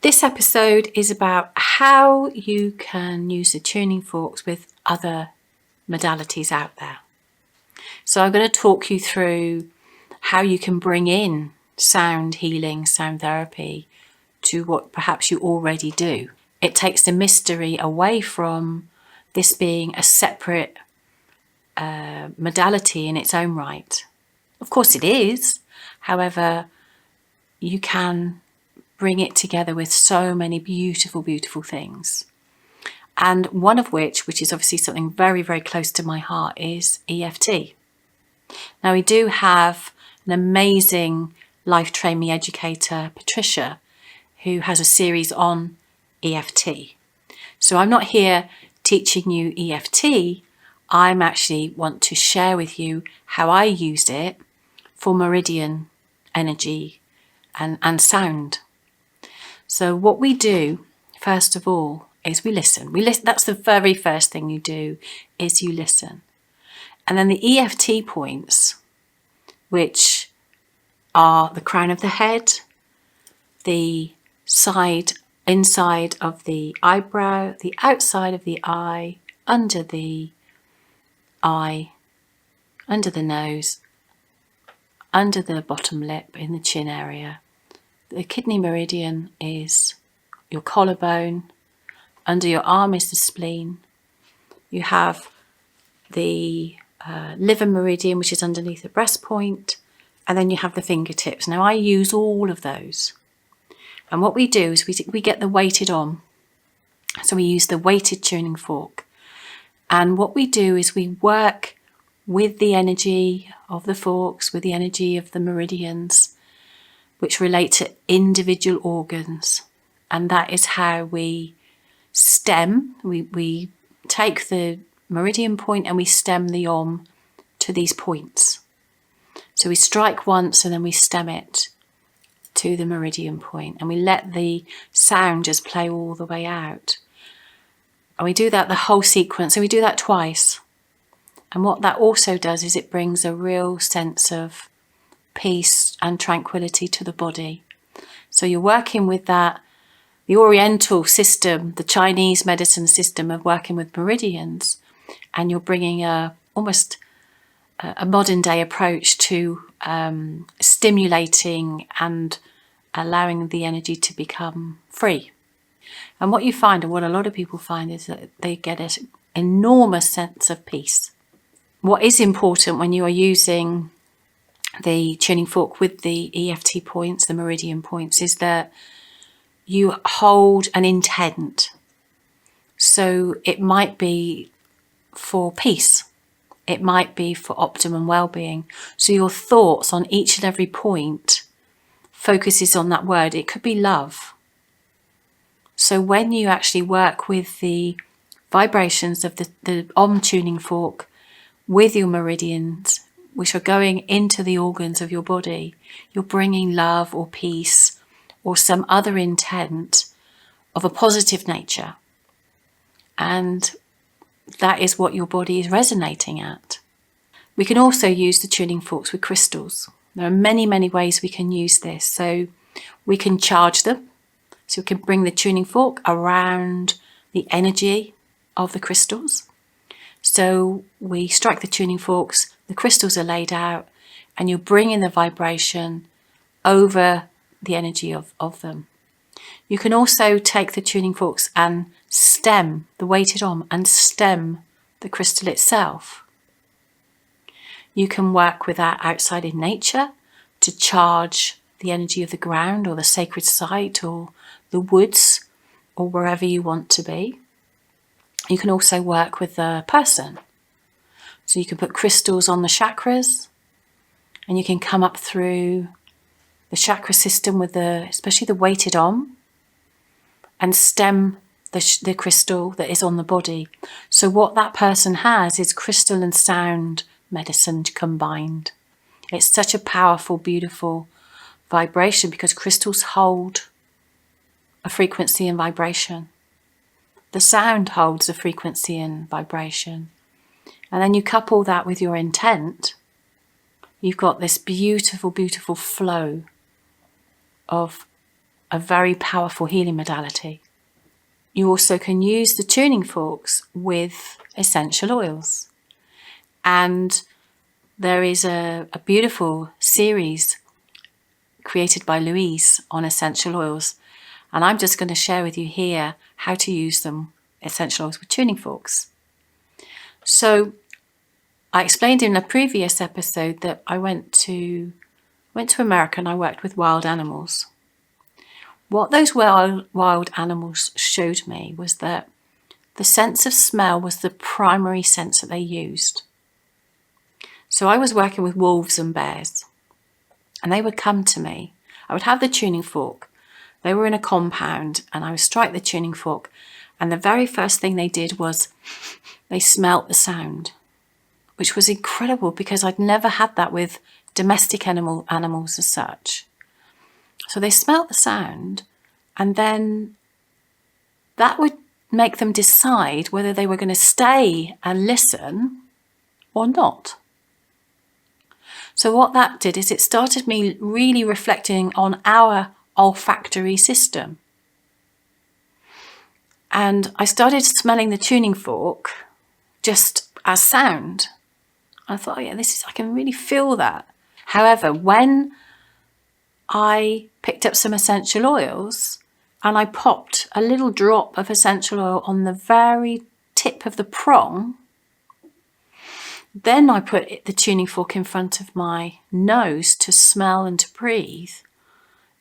This episode is about how you can use the tuning forks with other modalities out there. So I'm going to talk you through how you can bring in sound healing, sound therapy to what perhaps you already do. It takes the mystery away from this being a separate modality in its own right. Of course it is. However, you can bring it together with so many beautiful, beautiful things. And one of which is obviously something very, very close to my heart, is EFT. Now, we do have an amazing life trainee educator, Patricia, who has a series on EFT. So I'm not here teaching you EFT. I'm actually want to share with you how I use it for meridian energy and sound. So what we do, first of all, is we listen. That's the very first thing you do, is you listen. And then the EFT points, which are the crown of the head, the inside of the eyebrow, the outside of the eye, under the eye, under the nose, under the bottom lip, in the chin area. The kidney meridian is your collarbone. Under your arm is the spleen. You have the liver meridian, which is underneath the breast point. And then you have the fingertips. Now, I use all of those. And what we do is we get the weighted on. So we use the weighted tuning fork. And what we do is we work with the energy of the forks, with the energy of the meridians, which relate to individual organs. And that is how we stem. We take the meridian point and we stem the om to these points. So we strike once and then we stem it to the meridian point, and we let the sound just play all the way out. And we do that the whole sequence, and we do that twice. And what that also does is it brings a real sense of peace and tranquility to the body. So you're working with that, the Oriental system, the Chinese medicine system of working with meridians, and you're bringing almost a modern day approach to stimulating and allowing the energy to become free. And what you find, and what a lot of people find, is that they get an enormous sense of peace. What is important when you are using the tuning fork with the EFT points, the meridian points, is that you hold an intent. So it might be for peace. It might be for optimum well-being. So your thoughts on each and every point focuses on that word. It could be love. So when you actually work with the vibrations of the Om tuning fork with your meridians, which are going into the organs of your body, you're bringing love or peace or some other intent of a positive nature. And that is what your body is resonating at. We can also use the tuning forks with crystals. There are many, many ways we can use this. So we can charge them. So we can bring the tuning fork around the energy of the crystals. So we strike the tuning forks, the crystals are laid out, and you're bringing the vibration over the energy of them. You can also take the tuning forks and stem the weighted om and stem the crystal itself. You can work with that outside in nature to charge the energy of the ground or the sacred site or the woods or wherever you want to be. You can also work with the person. So you can put crystals on the chakras, and you can come up through the chakra system with especially the weighted om, and stem the crystal that is on the body. So what that person has is crystal and sound medicine combined. It's such a powerful, beautiful vibration because crystals hold a frequency and vibration. The sound holds a frequency and vibration. And then you couple that with your intent you've got this beautiful, beautiful flow of a very powerful healing modality. You also can use the tuning forks with essential oils. And there is a beautiful series created by Louise on essential oils. And I'm just going to share with you here how to use them, essential oils with tuning forks. So I explained in a previous episode that I went to America and I worked with wild animals. What those wild animals showed me was that the sense of smell was the primary sense that they used. So I was working with wolves and bears, and they would come to me. I would have the tuning fork. They were in a compound, and I would strike the tuning fork, and the very first thing they did was they smelt the sound, which was incredible because I'd never had that with domestic animals as such. So they smelt the sound, and then that would make them decide whether they were going to stay and listen or not. So what that did is it started me really reflecting on our olfactory system. And I started smelling the tuning fork just as sound. I thought, oh yeah, I can really feel that. However, when I picked up some essential oils and I popped a little drop of essential oil on the very tip of the prong, then I put the tuning fork in front of my nose to smell and to breathe,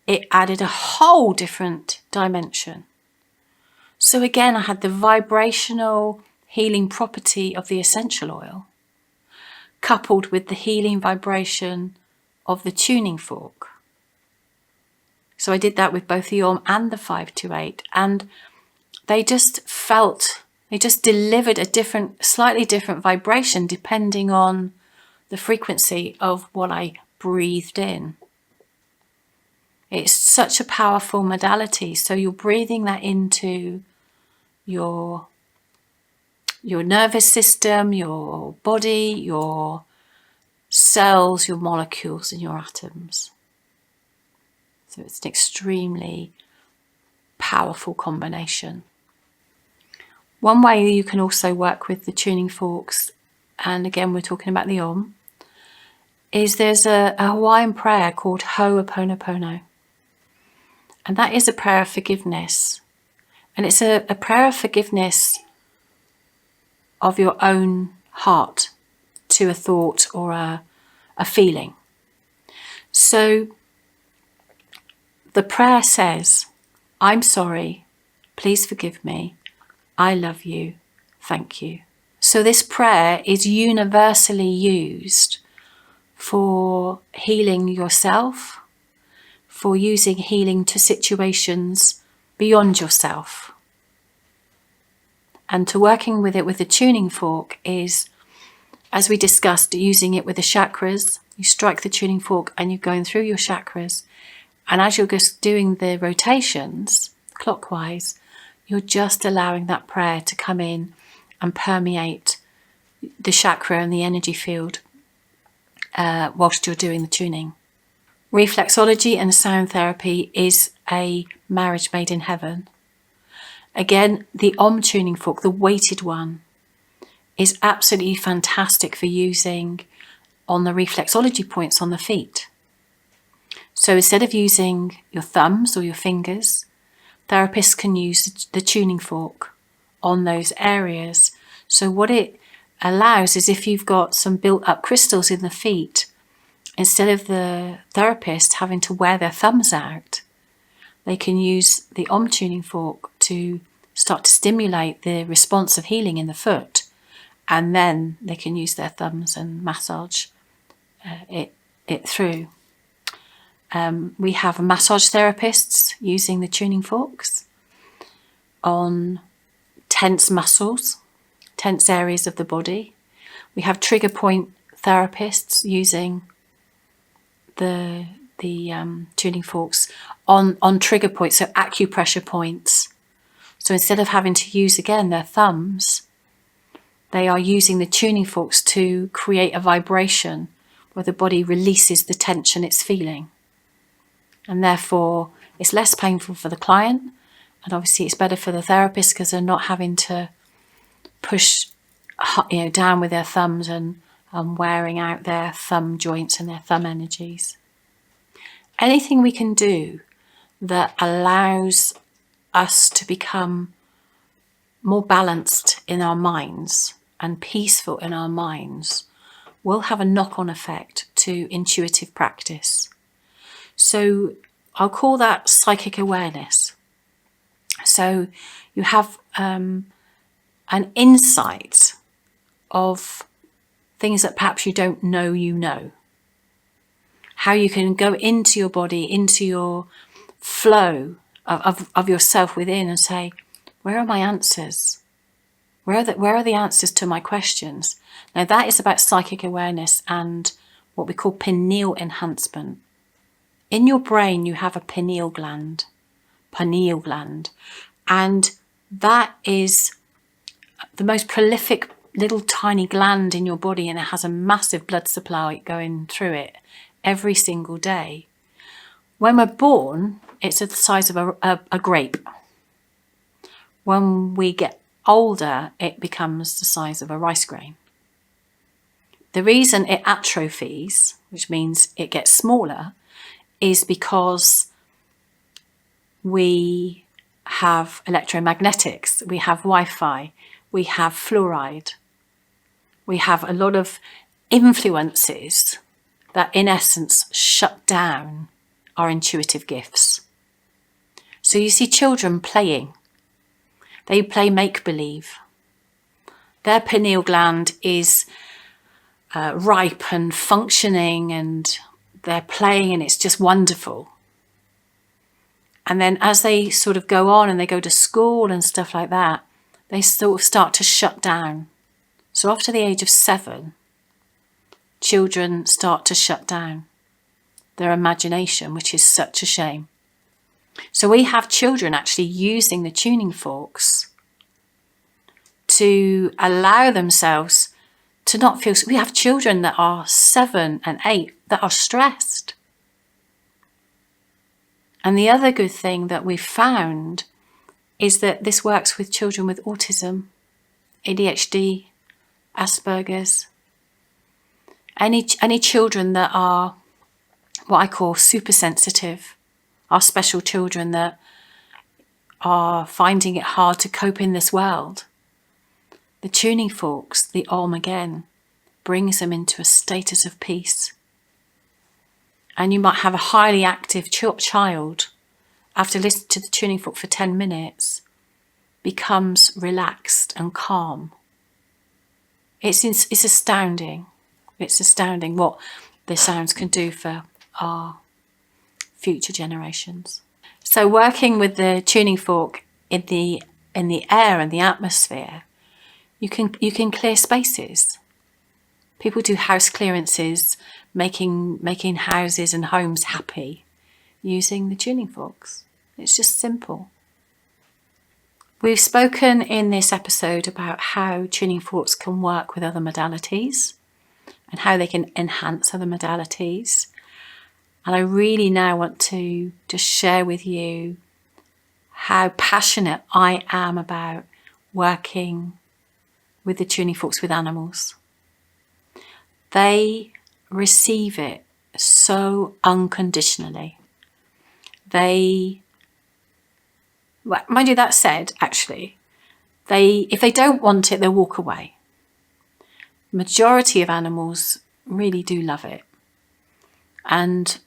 it added a whole different dimension. So again, I had the vibrational healing property of the essential oil coupled with the healing vibration of the tuning fork. So I did that with both the Om and the 528, and they just delivered a slightly different vibration depending on the frequency of what I breathed in. It's such a powerful modality. So you're breathing that into your nervous system, your body, your cells, your molecules, and your atoms. So it's an extremely powerful combination. One way you can also work with the tuning forks, and again we're talking about the Om, is there's a Hawaiian prayer called Ho'oponopono. And that is a prayer of forgiveness. And it's a prayer of forgiveness of your own heart to a thought or a feeling. So the prayer says, I'm sorry, please forgive me, I love you, thank you. So this prayer is universally used for healing yourself, for using healing to situations beyond yourself. And to working with it with the tuning fork is, as we discussed, using it with the chakras. You strike the tuning fork and you're going through your chakras. And as you're just doing the rotations clockwise, you're just allowing that prayer to come in and permeate the chakra and the energy field whilst you're doing the tuning. Reflexology and sound therapy is a marriage made in heaven. Again, the Om tuning fork, the weighted one, is absolutely fantastic for using on the reflexology points on the feet. So instead of using your thumbs or your fingers, therapists can use the tuning fork on those areas. So what it allows is if you've got some built up crystals in the feet, instead of the therapist having to wear their thumbs out, they can use the Om tuning fork to start to stimulate the response of healing in the foot, and then they can use their thumbs and massage it through. We have massage therapists using the tuning forks on tense muscles, tense areas of the body. We have trigger point therapists using the tuning forks on trigger points, so acupressure points. So instead of having to use again their thumbs, they are using the tuning forks to create a vibration where the body releases the tension it's feeling. And therefore, it's less painful for the client. And obviously, it's better for the therapist because they're not having to push down with their thumbs and wearing out their thumb joints and their thumb energies. Anything we can do that allows us to become more balanced in our minds and peaceful in our minds will have a knock-on effect to intuitive practice. So I'll call that psychic awareness. So you have an insight of things that perhaps you don't know you know. How you can go into your body, into your flow of yourself within and say, where are my answers? Where are the answers to my questions? Now that is about psychic awareness and what we call pineal enhancement. In your brain, you have a pineal gland, and that is the most prolific little tiny gland in your body, and it has a massive blood supply going through it every single day. When we're born, it's the size of a grape. When we get older, it becomes the size of a rice grain. The reason it atrophies, which means it gets smaller, is because we have electromagnetics, we have Wi-Fi, we have fluoride, we have a lot of influences that in essence shut down our intuitive gifts. So you see children playing. They play make-believe. Their pineal gland is ripe and functioning, and they're playing, and it's just wonderful. And then as they sort of go on and they go to school and stuff like that, they sort of start to shut down. So after the age of 7, children start to shut down their imagination, which is such a shame. So we have children actually using the tuning forks to allow themselves to not feel. We have children that are 7 and 8 that are stressed. And the other good thing that we've found is that this works with children with autism, ADHD, Asperger's, any children that are what I call super sensitive, are special children that are finding it hard to cope in this world. The tuning forks, the Om again, brings them into a status of peace. And you might have a highly active child, after listening to the tuning fork for 10 minutes, becomes relaxed and calm. It's astounding. It's astounding what the sounds can do for our future generations. So working with the tuning fork in the air and the atmosphere, you can clear spaces. People do house clearances, making houses and homes happy using the tuning forks. It's just simple. We've spoken in this episode about how tuning forks can work with other modalities and how they can enhance other modalities. And I really now want to just share with you how passionate I am about working with the tuning forks with animals. They receive it so unconditionally. Mind you, that said, actually, if they don't want it, they'll walk away. Majority of animals really do love it. And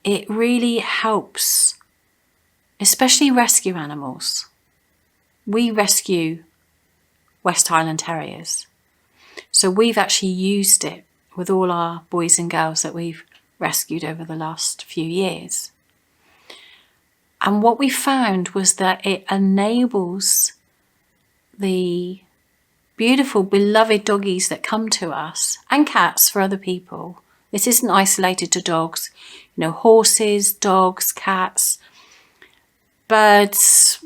it really helps, especially rescue animals. We rescue West Highland Terriers. So we've actually used it with all our boys and girls that we've rescued over the last few years. And what we found was that it enables the beautiful, beloved doggies that come to us, and cats for other people. This isn't isolated to dogs. Horses, dogs, cats, birds,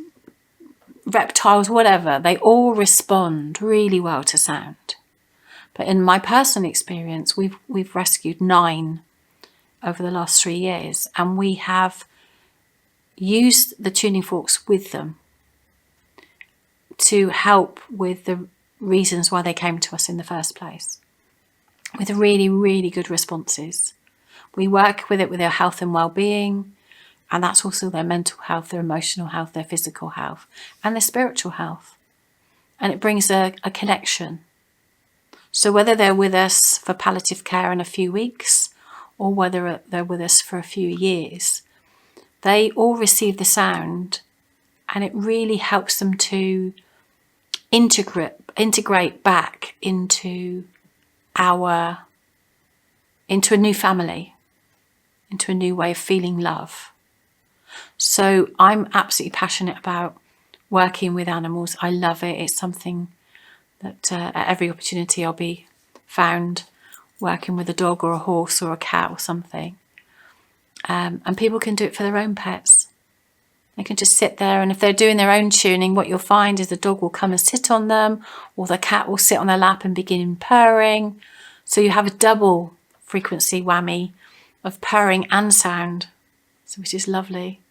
reptiles, whatever. They all respond really well to sound. But in my personal experience, we've rescued 9 over the last 3 years, and we have used the tuning forks with them to help with the reasons why they came to us in the first place, with really, really good responses. We work with it with their health and well-being, and that's also their mental health, their emotional health, their physical health, and their spiritual health. And it brings a connection. So whether they're with us for palliative care in a few weeks, or whether they're with us for a few years, they all receive the sound, and it really helps them to integrate back into a new family, into a new way of feeling love. So I'm absolutely passionate about working with animals. I love it. It's something that at every opportunity I'll be found working with a dog or a horse or a cat or something. And people can do it for their own pets. They can just sit there, and if they're doing their own tuning, what you'll find is the dog will come and sit on them, or the cat will sit on their lap and begin purring. So you have a double frequency whammy of purring and sound, which is lovely.